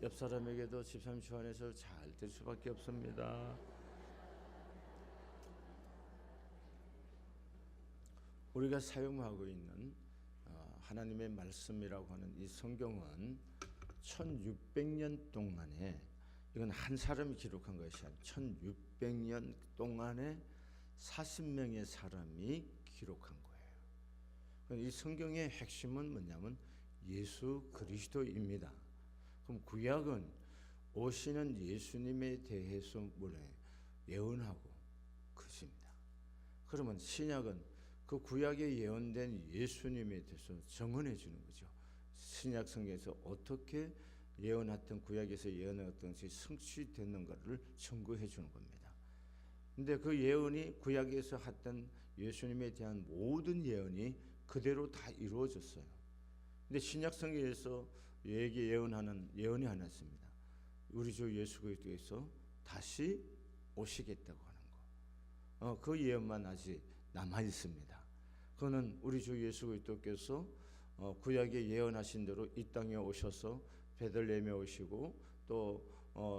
옆 사람에게도 집사님 주 안에서 잘 될 수밖에 없습니다. 우리가 사용하고 있는 하나님의 말씀이라고 하는 이 성경은 1600년 동안에, 이건 한 사람이 기록한 것이 아니라 1600년 동안에 40명의 사람이 기록한 거예요. 이 성경의 핵심은 뭐냐면 예수 그리스도입니다. 그럼 구약은 오시는 예수님에 대해서 예언하고 그것입니다. 그러면 신약은 그 구약에 예언된 예수님에 대해서 증언해 주는 거죠. 신약 성경에서 어떻게 예언했던, 구약에서 예언했던 것이 성취됐는가를 증거해 주는 겁니다. 근데 그 예언이 구약에서 했던 예수님에 대한 모든 예언이 그대로 다 이루어졌어요. 근데 신약 성경에서 예언하는 예언이 하나 있습니다. 우리 주 예수 그리스도께서 다시 오시겠다고 하는 거. 그 예언만 아직 남아 있습니다. 그거는 우리 주 예수 그리스도께서 구약에 예언하신 대로 이 땅에 오셔서 베들레헴에 오시고 또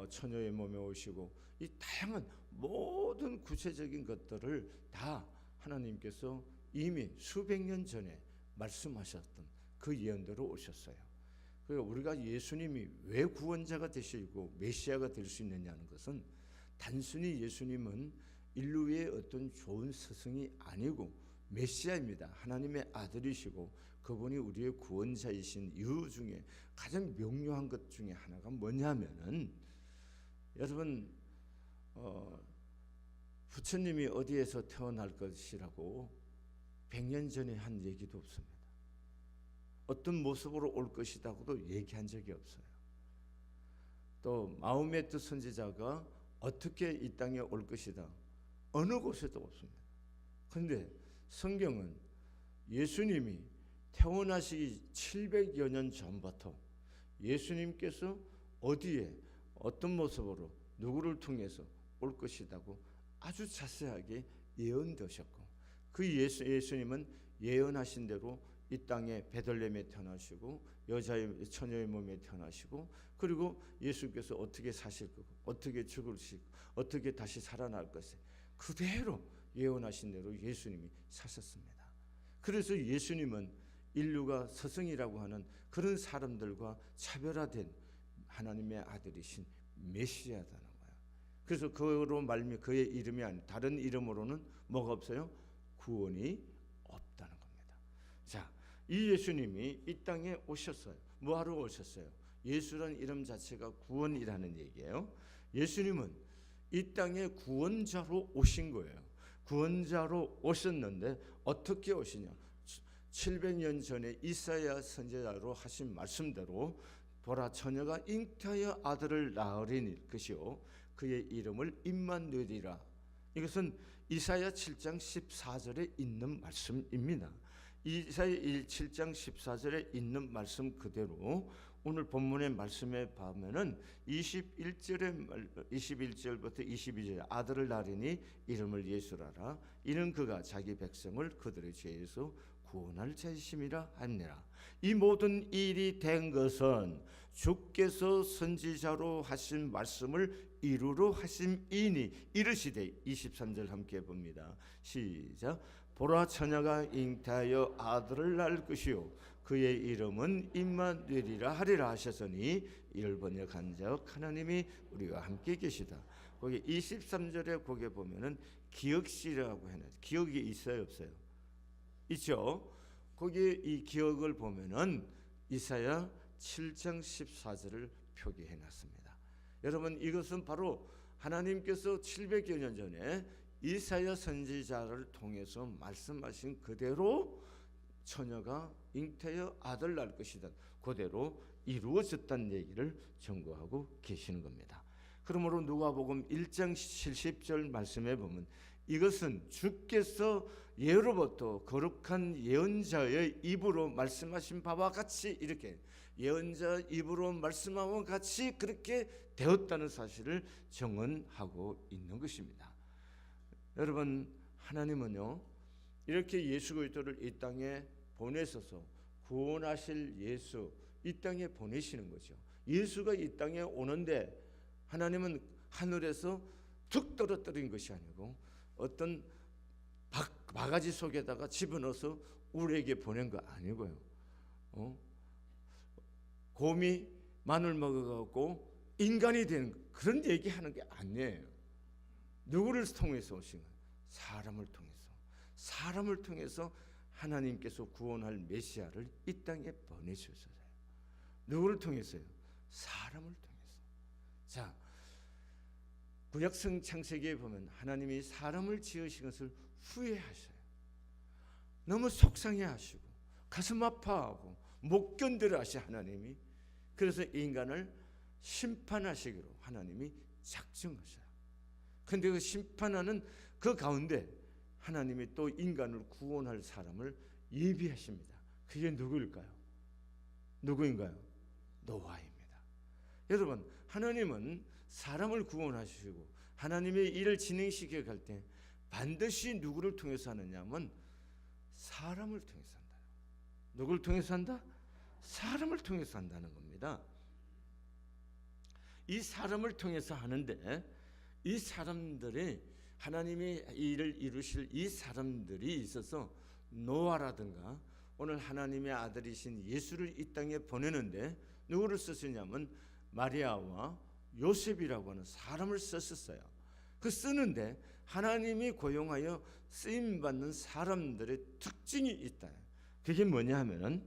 처녀의 몸에 오시고, 이 다양한 모든 구체적인 것들을 다 하나님께서 이미 수백 년 전에 말씀하셨던 그 예언대로 오셨어요. 그러니까 우리가 예수님이 왜 구원자가 되시고 메시아가 될 수 있느냐는 것은 단순히 예수님은 인류의 어떤 좋은 스승이 아니고 메시아입니다. 하나님의 아들이시고 그분이 우리의 구원자이신 이유 중에 가장 명료한 것 중에 하나가 뭐냐면은, 여러분 부처님이 어디에서 태어날 것이라고 100년 전에 한 얘기도 없습니다. 어떤 모습으로 올 것이라고도 얘기한 적이 없어요. 또 마호메트 선지자가 어떻게 이 땅에 올 것이다, 어느 곳에도 없습니다. 그런데 성경은 예수님이 태어나시기 700여 년 전부터 예수님께서 어디에 어떤 모습으로 누구를 통해서 올 것이라고 아주 자세하게 예언되셨고, 그 예수님은 예언하신 대로 이 땅에 베들레헴에 태어나시고 여자의 처녀의 몸에 태어나시고, 그리고 예수께서 어떻게 사실 거고 어떻게 죽으시고 어떻게 다시 살아날 것에 그대로 예언하신 대로 예수님이 사셨습니다. 그래서 예수님은 인류가 스승이라고 하는 그런 사람들과 차별화된 하나님의 아들이신 메시아다는 거예요. 그래서 그로 말미 그의 이름이 아닌 다른 이름으로는 뭐가 없어요? 구원이 없다는 겁니다. 자, 이 예수님이 이 땅에 오셨어요. 뭐하러 오셨어요? 예수라는 이름 자체가 구원이라는 얘기예요. 예수님은 이 땅에 구원자로 오신 거예요. 구원자로 오셨는데 어떻게 오시냐? 700년 전에 이사야 선지자로 하신 말씀대로 보라, 처녀가 잉태하여 아들을 낳으리니 것이요 그의 이름을 임마누엘이라. 이것은 이사야 7장 14절에 있는 말씀입니다. 이사야 7장 14절에 있는 말씀 그대로 오늘 본문의 말씀에 보면은 21절부터 22절, 아들을 낳으니 이름을 예수라라. 이는 그가 자기 백성을 그들의 죄에서 구원할 자이심이라 하니라. 이 모든 일이 된 것은 주께서 선지자로 하신 말씀을 이루러 하심이니 이르시되, 23절 함께 봅니다. 시작. 보라, 처녀가 잉태하여 아들을 낳을 것이요 그의 이름은 임마누엘이라 하리라 하셨으니, 이를 번역한즉 하나님이 우리와 함께 계시다. 거기 23절에 거기에 보면은 기억시라고 해놨어요. 기억이 있어요, 없어요? 있죠. 거기에 이 기억을 보면은 이사야 7장 14절을 표기해 놨습니다. 여러분, 이것은 바로 하나님께서 700여 년 전에 이사야 선지자를 통해서 말씀하신 그대로 처녀가 잉태하여 아들 낳을 것이다, 그대로 이루어졌다는 얘기를 증거하고 계시는 겁니다. 그러므로 누가복음 1장 70절 말씀에 보면 이것은 주께서 예로부터 거룩한 예언자의 입으로 말씀하신 바와 같이, 이렇게 예언자 입으로 말씀하고 같이 그렇게 되었다는 사실을 증언하고 있는 것입니다. 여러분, 하나님은요 이렇게 예수 그리스도를 이 땅에 보내셔서 구원하실 예수 이 땅에 보내시는 거죠. 예수가 이 땅에 오는데 하나님은 하늘에서 툭 떨어뜨린 것이 아니고 어떤 바가지 속에다가 집어넣어서 우리에게 보낸 거 아니고요. 곰이 마늘 먹어갖고 인간이 된 그런 얘기하는 게 아니에요. 누구를 통해서 오신 거예요? 사람을 통해서 하나님께서 구원할 메시아를 이 땅에 보내주셨어요. 누구를 통해서요? 사람을 통해서. 자, 구약성 창세기에 보면 하나님이 사람을 지으신 것을 후회하셔요. 너무 속상해하시고 가슴 아파하고 못 견디려 하시 하나님이. 그래서 인간을 심판하시기로 하나님이 작정하셔요. 그런데 그 심판하는 그 가운데 하나님이 또 인간을 구원할 사람을 예비하십니다. 그게 누구일까요? 누구인가요? 노아입니다. 여러분, 하나님은 사람을 구원하시고 하나님의 일을 진행시켜 갈 때 반드시 누구를 통해서 하느냐면 사람을 통해서 한다. 누구를 통해서 한다? 사람을 통해서 한다는 겁니다. 이 사람을 통해서 하는데 이 사람들이 하나님의 일을 이루실 이 사람들이 있어서 노아라든가 오늘 하나님의 아들이신 예수를 이 땅에 보내는데 누구를 쓰시냐면 마리아와 요셉이라고 하는 사람을 썼었어요. 그 쓰는데 하나님이 고용하여 쓰임받는 사람들의 특징이 있다. 그게 뭐냐 하면은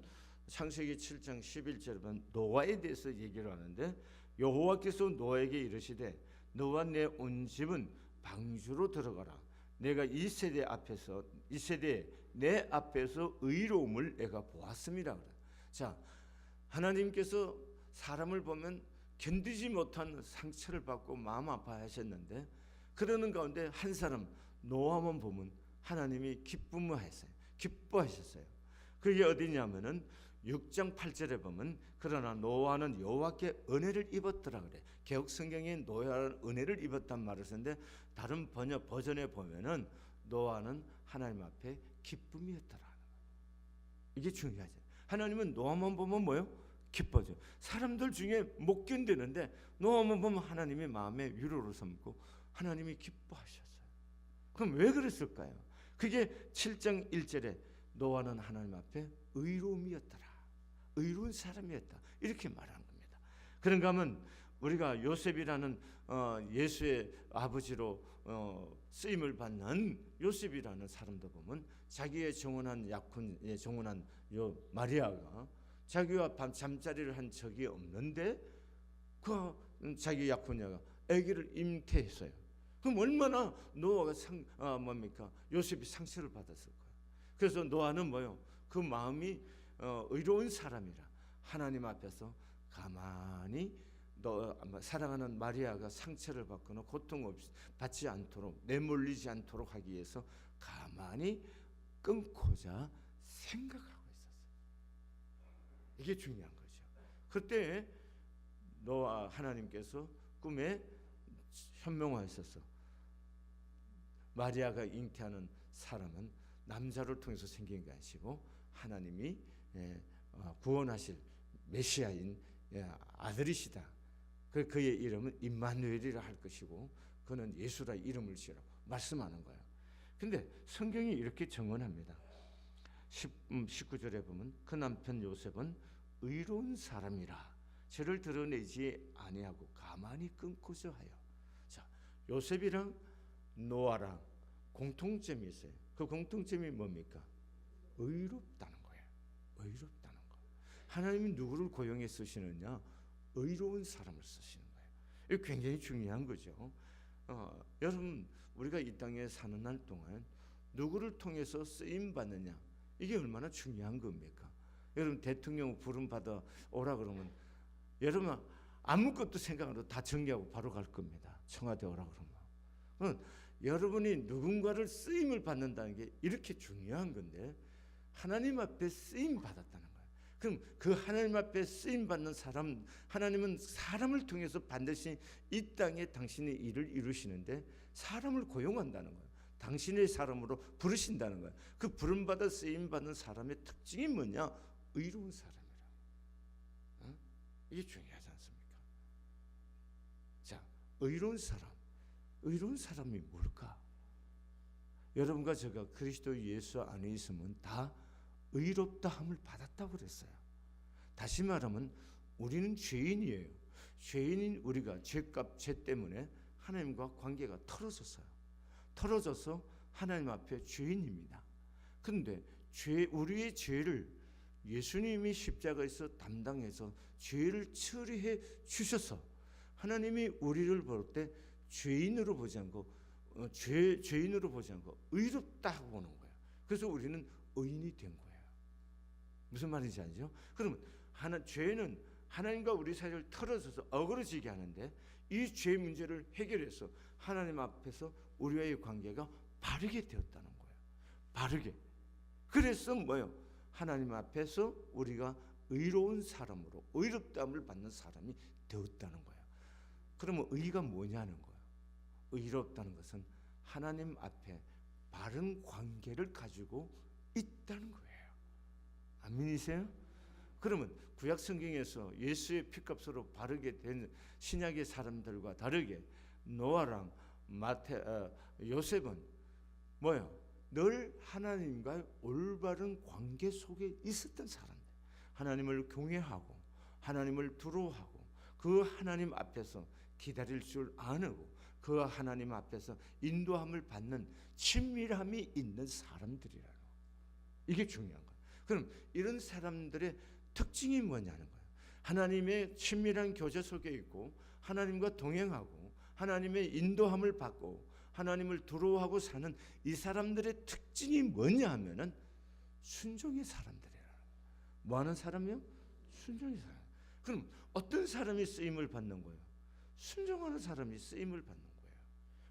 창세기 7장 11절에 보면 노아에 대해서 얘기를 하는데 여호와께서 노아에게 이르시되 너와 내 온 집은 방주로 들어가라. 내가 이 세대 내 앞에서 의로움을 내가 보았음이라 그래. 자, 하나님께서 사람을 보면 견디지 못한 상처를 받고 마음 아파하셨는데 그러는 가운데 한 사람 노아만 보면 하나님이 기뻐하셨어요. 그게 어디냐면은 6장 8절에 보면 그러나 노아는 여호와께 은혜를 입었더라 그래. 개역 성경에 노아는 은혜를 입었단 말을 쓰는데 다른 번역 버전에 보면은 노아는 하나님 앞에 기쁨이었더라. 이게 중요하죠. 하나님은 노아만 보면 뭐요? 기뻐져. 사람들 중에 못 견디는데 노아만 보면 하나님의 마음에 위로를 삼고 하나님이 기뻐하셨어요. 그럼 왜 그랬을까요? 그게 7장 1절에 노아는 하나님 앞에 의로움이었더라. 의로운 사람이었다. 이렇게 말하는 겁니다. 그런가 하면 우리가 요셉이라는 예수의 아버지로 쓰임을 받는 요셉이라는 사람도 보면 자기의 정혼한 약혼에 정혼한 요 마리아가 자기와 잠자리를 한 적이 없는데 그 자기 약혼녀가 아기를 잉태했어요. 그럼 얼마나 노아가 요셉이 상처를 받았을 거예요. 그래서 노아는 뭐요? 그 마음이 의로운 사람이라 하나님 앞에서 가만히 사랑하는 마리아가 상처를 받거나 고통 없이 받지 않도록 내몰리지 않도록 하기 위해서 가만히 끊고자 생각하고 있었어요. 이게 중요한 거죠. 그때 노아 하나님께서 꿈에 현명하셨어. 마리아가 잉태하는 사람은 남자를 통해서 생긴 게 아니고 하나님이 구원하실 메시아인 아들이시다. 그의 이름은 임마누엘이라 할 것이고 그는 예수라 이름을 지으라고 말씀하는 거예요. 근데 성경이 이렇게 증언합니다. 19절에 보면 그 남편 요셉은 의로운 사람이라 죄를 드러내지 아니하고 가만히 끊고자 하여. 자, 요셉이랑 노아랑 공통점이 있어요. 그 공통점이 뭡니까? 의롭다는 거예요. 의롭다는 거. 하나님이 누구를 고용해 쓰시느냐? 의로운 사람을 쓰시는 거예요. 이거 굉장히 중요한 거죠. 여러분, 우리가 이 땅에 사는 날 동안 누구를 통해서 쓰임 받느냐? 이게 얼마나 중요한 겁니까? 여러분, 대통령 부름 받아 오라 그러면 여러분 아무것도 생각 안 하고 다 정리하고 바로 갈 겁니다. 청와대 오라 그러면. 여러분이 누군가를 쓰임을 받는다는 게 이렇게 중요한 건데 하나님 앞에 쓰임 받았다는 거예요. 그럼 그 하나님 앞에 쓰임 받는 사람, 하나님은 사람을 통해서 반드시 이 땅에 당신의 일을 이루시는데 사람을 고용한다는 거예요. 당신의 사람으로 부르신다는 거예요. 그 부름받아 쓰임 받는 사람의 특징이 뭐냐? 의로운 사람이라. 이게 중요하지 않습니까? 의로운 사람이 뭘까? 여러분과 제가 그리스도 예수 안에 있으면 다 의롭다 함을 받았다고 그랬어요. 다시 말하면 우리는 죄인이에요. 죄인인 우리가 죄값, 죄 때문에 하나님과 관계가 털어져서 하나님 앞에 죄인입니다. 그런데 우리의 죄를 예수님이 십자가에서 담당해서 죄를 처리해 주셔서 하나님이 우리를 볼 때 죄인으로 보지 않고 죄인으로 보지 않고 의롭다 하고 보는 거예요. 그래서 우리는 의인이 된 거예요. 무슨 말인지 알죠? 그러면 죄는 하나님과 우리 사이를 털어져서 어그러지게 하는데 이 죄 문제를 해결해서 하나님 앞에서 우리와의 관계가 바르게 되었다는 거예요. 바르게. 그래서 뭐예요? 하나님 앞에서 우리가 의로운 사람으로 의롭다함을 받는 사람이 되었다는 거예요. 그러면 의가 뭐냐는 거예요. 의롭다는 것은 하나님 앞에 바른 관계를 가지고 있다는 거예요. 아멘이세요? 그러면 구약 성경에서 예수의 피값으로 바르게 된 신약의 사람들과 다르게 노아랑 요셉은 뭐예요? 늘 하나님과의 올바른 관계 속에 있었던 사람들. 하나님을 경외하고 하나님을 두려워하고 그 하나님 앞에서 기다릴 줄 아는 그 하나님 앞에서 인도함을 받는 친밀함이 있는 사람들이라는 거예요. 이게 중요한 거예요. 그럼 이런 사람들의 특징이 뭐냐는 거예요. 하나님의 친밀한 교제 속에 있고 하나님과 동행하고 하나님의 인도함을 받고 하나님을 두려워하고 사는 이 사람들의 특징이 뭐냐 하면은 순종의 사람들이라는 거예요. 뭐 하는 사람이요? 순종의 사람. 그럼 어떤 사람이 쓰임을 받는 거예요? 순종하는 사람이 쓰임을 받는 거예요.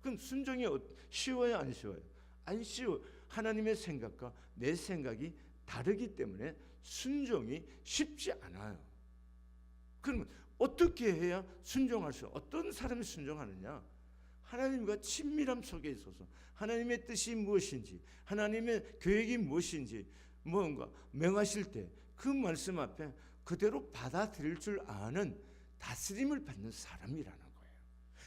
그럼 순종이 쉬워요, 안 쉬워요? 안 쉬워. 하나님의 생각과 내 생각이 다르기 때문에 순종이 쉽지 않아요. 그러면 어떻게 해야 순종할 수? 어떤 사람이 순종하느냐? 하나님과 친밀함 속에 있어서 하나님의 뜻이 무엇인지, 하나님의 계획이 무엇인지 뭔가 명하실 때 그 말씀 앞에 그대로 받아들일 줄 아는 다스림을 받는 사람이라는 거예요.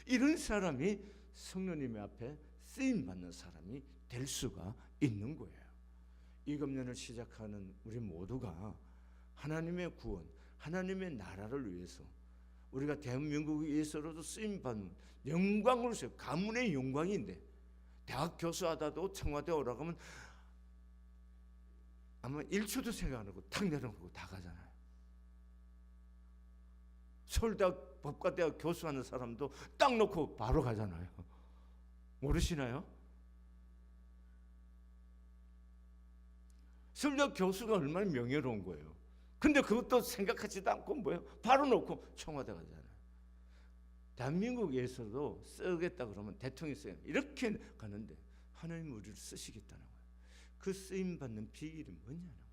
이런 사람이 성령님의 앞에 쓰임 받는 사람이 될 수가 있는 거예요. 이 금년을 시작하는 우리 모두가 하나님의 구원, 하나님의 나라를 위해서 우리가 대한민국에 위해서로도 쓰임 받는 영광으로서 가문의 영광인데 대학 교수하다도 청와대 오라고 하면 아마 1초도 생각 안 하고 탁 내려놓고 다 가잖아요. 서울대학 법과대학 교수하는 사람도 딱 놓고 바로 가잖아요. 모르시나요? 서울대학 교수가 얼마나 명예로운 거예요. 근데 그것도 생각하지도 않고 뭐예요? 바로 놓고 청와대 가잖아요. 대한민국에서도 쓰겠다 그러면 대통령이 써요. 이렇게 가는데 하나님 우리를 쓰시겠다는 거예요. 그 쓰임 받는 비결이 뭐냐는 거예요.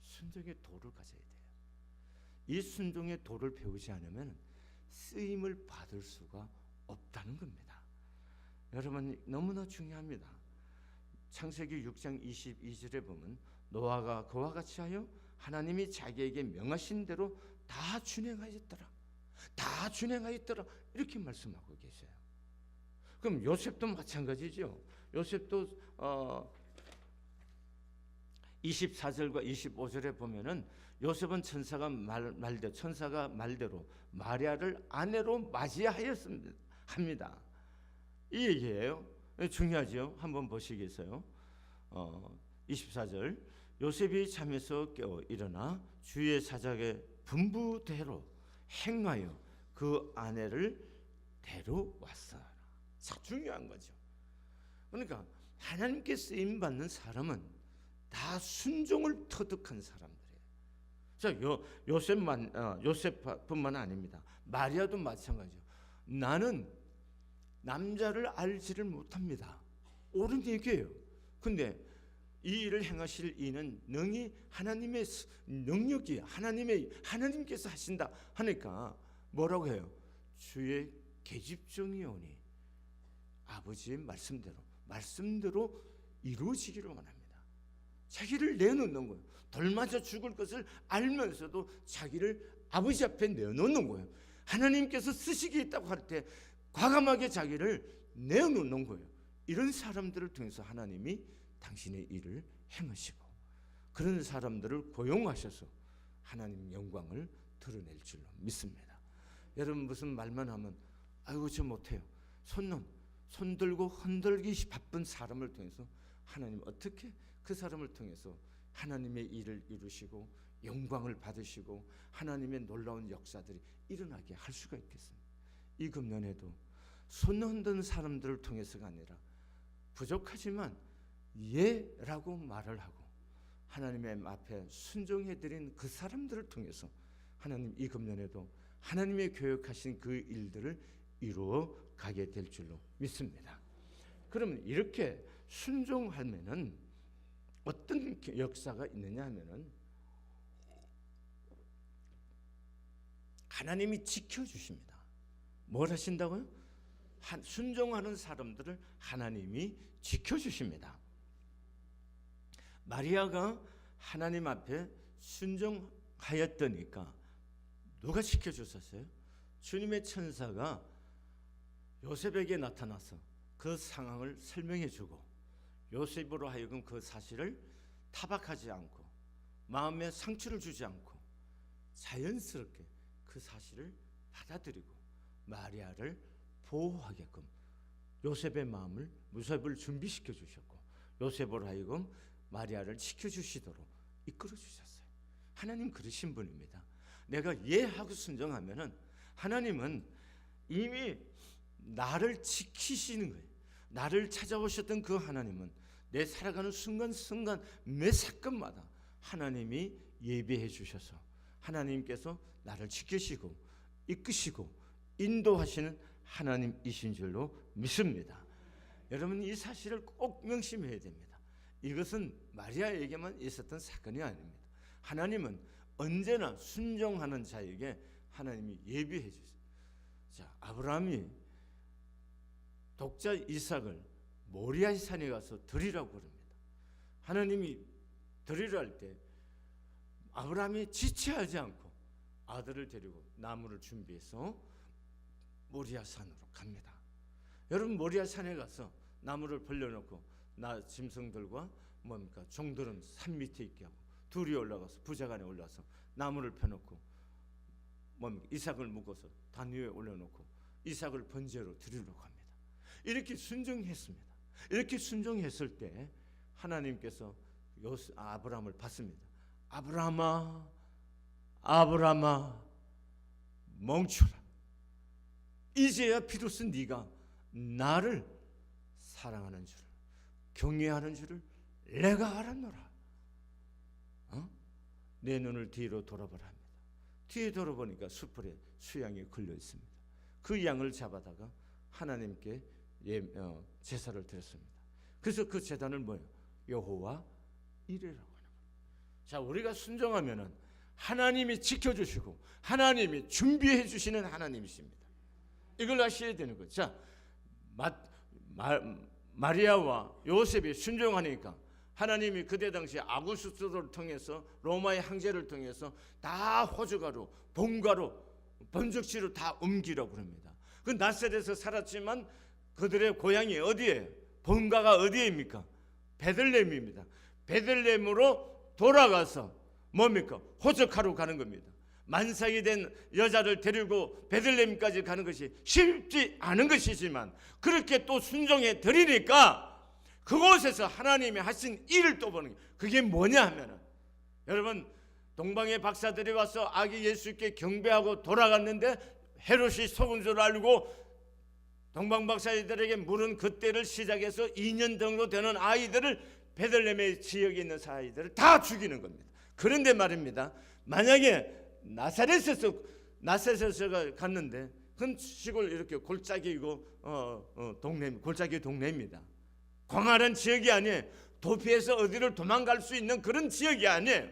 순종의 도를 가져야 돼요. 이 순종의 도를 배우지 않으면 쓰임을 받을 수가 없다는 겁니다. 여러분 너무나 중요합니다. 창세기 6장 22절에 보면 노아가 그와 같이 하여 하나님이 자기에게 명하신 대로 다 준행하였더라. 다 준행하였더라. 이렇게 말씀하고 계세요. 그럼 요셉도 마찬가지죠. 요셉도 24절과 25절에 보면은 요셉은 천사가 말대로 마리아를 아내로 맞이하였습니다. 합니다. 이 얘기예요. 중요하죠. 한번 보시겠어요? 24절 요셉이 잠에서 깨어 일어나 주의 사자의 분부대로 행하여 그 아내를 데려왔어라. 자, 중요한 거죠. 그러니까 하나님께 쓰임 받는 사람은 다 순종을 터득한 사람들이에요. 자, 요셉뿐만 아닙니다. 마리아도 마찬가지죠. 나는 남자를 알지를 못합니다. 옳은 얘기예요. 근데 이 일을 행하실 이는 능히 하나님의 능력이 하나님께서 하신다 하니까 뭐라고 해요? 주의 계집종이오니 아버지의 말씀대로 이루어지기를 원합니다. 자기를 내놓는 거예요. 돌 맞아 죽을 것을 알면서도 자기를 아버지 앞에 내놓는 거예요. 하나님께서 쓰시겠다고 할 때 과감하게 자기를 내어놓는 거예요. 이런 사람들을 통해서 하나님이 당신의 일을 행하시고 그런 사람들을 고용하셔서 하나님 영광을 드러낼 줄로 믿습니다. 여러분 무슨 말만 하면 아이고 저 못해요. 손 들고 흔들기 바쁜 사람을 통해서 하나님 어떻게 그 사람을 통해서 하나님의 일을 이루시고 영광을 받으시고 하나님의 놀라운 역사들이 일어나게 할 수가 있겠습니까? 이 금년에도 손 흔드는 사람들을 통해서가 아니라 부족하지만 예라고 말을 하고 하나님의 앞에 순종해드린 그 사람들을 통해서 하나님 이 금년에도 하나님의 교육하신 그 일들을 이루어 가게 될 줄로 믿습니다. 그러면 이렇게 순종하면은 어떤 역사가 있느냐 하면은 하나님이 지켜주십니다. 뭘 하신다고요? 순종하는 사람들을 하나님이 지켜주십니다. 마리아가 하나님 앞에 순종하였더니까 누가 지켜주셨어요? 주님의 천사가 요셉에게 나타나서 그 상황을 설명해주고 요셉으로 하여금 그 사실을 타박하지 않고 마음에 상처를 주지 않고 자연스럽게 그 사실을 받아들이고 마리아를 보호하게끔 요셉의 마음을 요셉을 준비시켜 주셨고 요셉으로 하여금 마리아를 지켜주시도록 이끌어 주셨어요. 하나님 그러신 분입니다. 내가 예하고 순종하면은 하나님은 이미 나를 지키시는 거예요. 나를 찾아오셨던 그 하나님은 내 살아가는 순간순간 매 사건마다 하나님이 예비해 주셔서 하나님께서 나를 지키시고 이끄시고 인도하시는 하나님이신 줄로 믿습니다. 여러분 이 사실을 꼭 명심해야 됩니다. 이것은 마리아에게만 있었던 사건이 아닙니다. 하나님은 언제나 순종하는 자에게 하나님이 예비해 주세요. 자, 아브라함이 독자 이삭을 모리아의 산에 가서 드리라고 그럽니다. 하나님이 드리려 할 때 아브라함이 지체하지 않고 아들을 데리고 나무를 준비해서 모리아 산으로 갑니다. 여러분 모리아 산에 가서 나무를 벌려놓고 나 짐승들과 뭡니까 종들은 산 밑에 있게 하고 둘이 올라가서 부자간에 올라서 나무를 펴놓고 뭡니까 이삭을 묶어서 단 위에 올려놓고 이삭을 번제로 드리려고 합니다. 이렇게 순종했습니다. 이렇게 순종했을 때 하나님께서 아브라함을 봤습니다. 아브라함아, 아브라함아, 멈춰라. 이제야 비로소 네가 나를 사랑하는 줄을 경외하는 줄을 내가 알았노라. 내 눈을 뒤로 돌아보라 합니다. 뒤에 돌아보니까 숯불에 수양이 걸려 있습니다. 그 양을 잡아다가 하나님께 제사를 드렸습니다. 그래서 그 제단을 뭐예요? 여호와 이레라고 하는 거예요. 자, 우리가 순종하면은 하나님이 지켜주시고 하나님이 준비해 주시는 하나님이십니다. 이걸 아셔야 되는 거죠. 자, 마리아와 요셉이 순종하니까 하나님이 그때 당시 아구스토스를 통해서 로마의 황제를 통해서 다 호주가로 본가로 번적지로 다 옮기라고 합니다. 그 나사렛에서 살았지만 그들의 고향이 어디예요? 본가가 어디입니까? 베들레헴입니다. 베들레헴으로 돌아가서 뭡니까? 호적하러 가는 겁니다. 만삭이 된 여자를 데리고 베들레헴까지 가는 것이 쉽지 않은 것이지만 그렇게 또 순종해 드리니까 그곳에서 하나님이 하신 일을 또 보는 거예요. 그게 뭐냐 하면은 여러분 동방의 박사들이 와서 아기 예수께 경배하고 돌아갔는데 헤롯이 속은 줄 알고 동방 박사들에게 물은 그때를 시작해서 2년 정도 되는 아이들을 베들레헴의 지역에 있는 아이들을 다 죽이는 겁니다. 그런데 말입니다. 만약에 나사렛에서 갔는데 그 시골 이렇게 골짜기고 골짜기 동네입니다. 광활한 지역이 아니에요. 도피해서 어디를 도망갈 수 있는 그런 지역이 아니에요.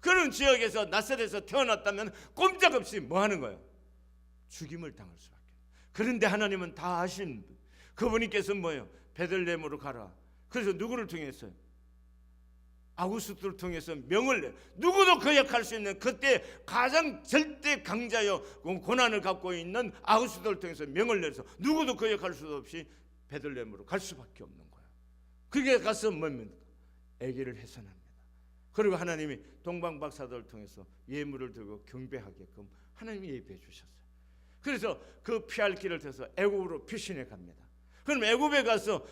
그런 지역에서 나사렛에서 태어났다면 꼼짝없이 뭐 하는 거예요? 죽임을 당할 수밖에. 그런데 하나님은 다 아신 분. 그분께서 뭐예요? 베들레헴으로 가라. 그래서 누구를 통해서요? 아구스도를 통해서 명을 내. 누구도 거역할 수 있는 그때 가장 절대 강자여 고난을 갖고 있는 아구스도를 통해서 명을 내서 누구도 거역할 수 없이 베들레헴으로 갈 수밖에 없는 거예요. 그게 가서 뭡니까? 아기를 해산합니다. 그리고 하나님이 동방박사들을 통해서 예물을 들고 경배하게끔 하나님이 예비해 주셨어요. 그래서 그 피할 길을 통해서 애굽으로 피신해 갑니다. 그럼 애굽에 가서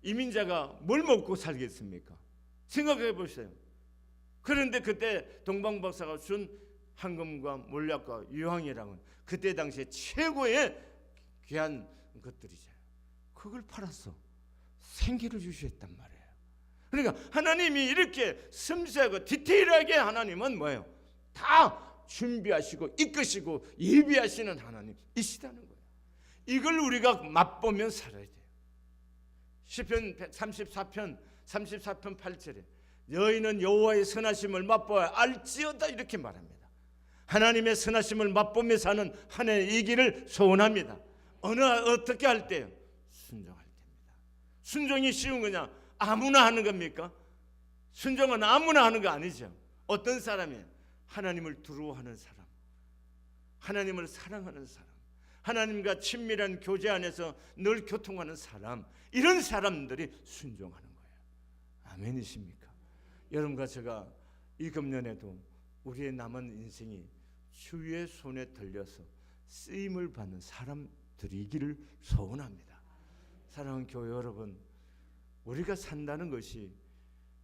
이민자가 뭘 먹고 살겠습니까? 생각해 보세요. 그런데 그때 동방박사가 준 황금과 몰약과 유황이랑은 그때 당시에 최고의 귀한 것들이죠. 그걸 팔아서 생기를 주셨단 말이에요. 그러니까 하나님이 이렇게 섬세하고 디테일하게 하나님은 뭐예요? 다 준비하시고 이끄시고 예비하시는 하나님이시다는 거예요. 이걸 우리가 맛보면 살아야 돼요. 시편 34편 8절에 너희는 여호와의 선하심을 맛보아 알지어다 이렇게 말합니다. 하나님의 선하심을 맛보며 사는 한 해의 이 길을 소원합니다. 어떻게 할 때요? 순종할 때입니다. 순종이 쉬운 거냐? 아무나 하는 겁니까? 순종은 아무나 하는 거 아니죠. 어떤 사람이에요? 하나님을 두려워하는 사람, 하나님을 사랑하는 사람, 하나님과 친밀한 교제 안에서 늘 교통하는 사람, 이런 사람들이 순종하는 거예요. 아멘이십니까? 여러분과 제가 이 금년에도 우리의 남은 인생이 주의 손에 들려서 쓰임을 받는 사람들이기를 소원합니다. 사랑하는 교회 여러분, 우리가 산다는 것이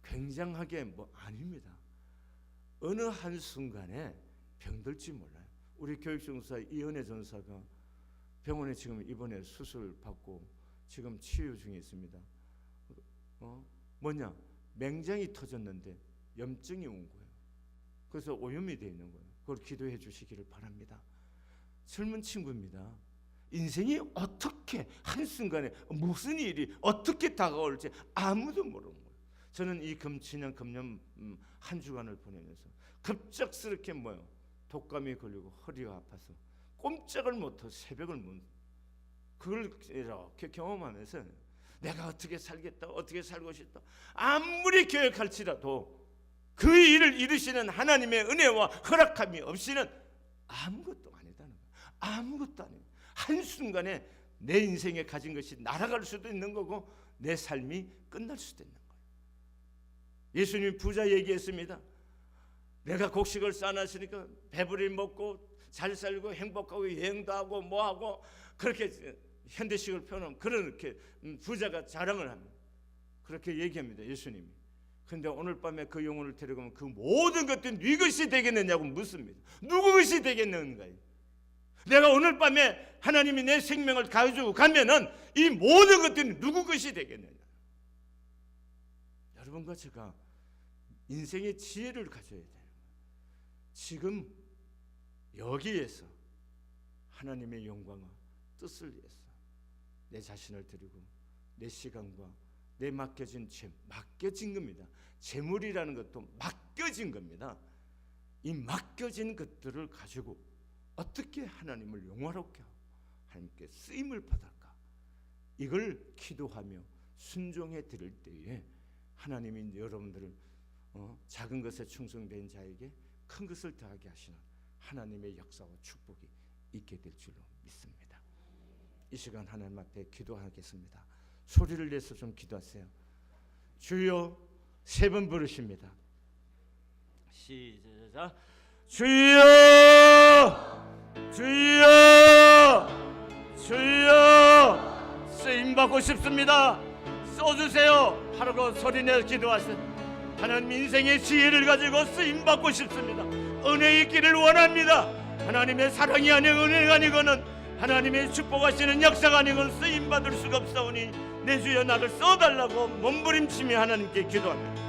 굉장하게 아닙니다. 어느 한순간에 병들지 몰라요. 우리 교육전사 이은혜 전사가 병원에 지금 입원해 수술 받고 지금 치유 중에 있습니다. 뭐냐? 맹장이 터졌는데 염증이 온 거예요. 그래서 오염이 되어 있는 거예요. 그걸 기도해 주시기를 바랍니다. 젊은 친구입니다. 인생이 어떻게 한순간에 무슨 일이 어떻게 다가올지 아무도 모르는 거예요. 저는 이 금년 한 주간을 보내면서 급작스럽게 독감이 걸리고 허리가 아파서 꼼짝을 못하고 새벽을 그걸 이렇게 경험하면서 내가 어떻게 살겠다, 어떻게 살고 싶다, 아무리 계획할지라도 그 일을 이루시는 하나님의 은혜와 허락함이 없이는 아무것도 아니다는 거예요. 아무것도 아니에요. 한순간에 내 인생에 가진 것이 날아갈 수도 있는 거고 내 삶이 끝날 수도 있는 거예요. 예수님이 부자 얘기했습니다. 내가 곡식을 쌓아놨으니까 배부리 먹고 잘 살고 행복하고 여행도 하고 뭐하고 그렇게 현대식을 표현하면 그렇게 부자가 자랑을 합니다. 그렇게 얘기합니다. 예수님이. 그런데 오늘 밤에 그 영혼을 데려가면 그 모든 것들이 네 것이 되겠느냐고 묻습니다. 누구 것이 되겠는가요? 내가 오늘 밤에 하나님이 내 생명을 가져주고 가면은 이 모든 것들이 누구 것이 되겠느냐? 여러분과 제가 인생의 지혜를 가져야 돼요. 지금 여기에서 하나님의 영광과 뜻을 위해서 내 자신을 드리고 내 시간과 내 맡겨진 겁니다. 재물이라는 것도 맡겨진 겁니다. 이 맡겨진 것들을 가지고 어떻게 하나님을 영화롭게 하고 하나님께 쓰임을 받을까? 이걸 기도하며 순종해 드릴 때에 하나님이 여러분들을 작은 것에 충성된 자에게 큰 것을 더하게 하시는 하나님의 역사와 축복이 있게 될 줄로 믿습니다. 이 시간 하나님 앞에 기도하겠습니다. 소리를 내서 좀 기도하세요. 주여, 세 번 부르십니다. 시작. 주여, 주여, 주여, 쓰임 받고 싶습니다. 써주세요 하라고 소리내어 기도하세요. 하나님 인생의 지혜를 가지고 쓰임 받고 싶습니다. 은혜의 길을 원합니다. 하나님의 사랑이 아니고 은혜가 아니고는 하나님의 축복하시는 역사가 아니고는 쓰임 받을 수가 없사오니 내 주여 나를 써달라고 몸부림치며 하나님께 기도합니다.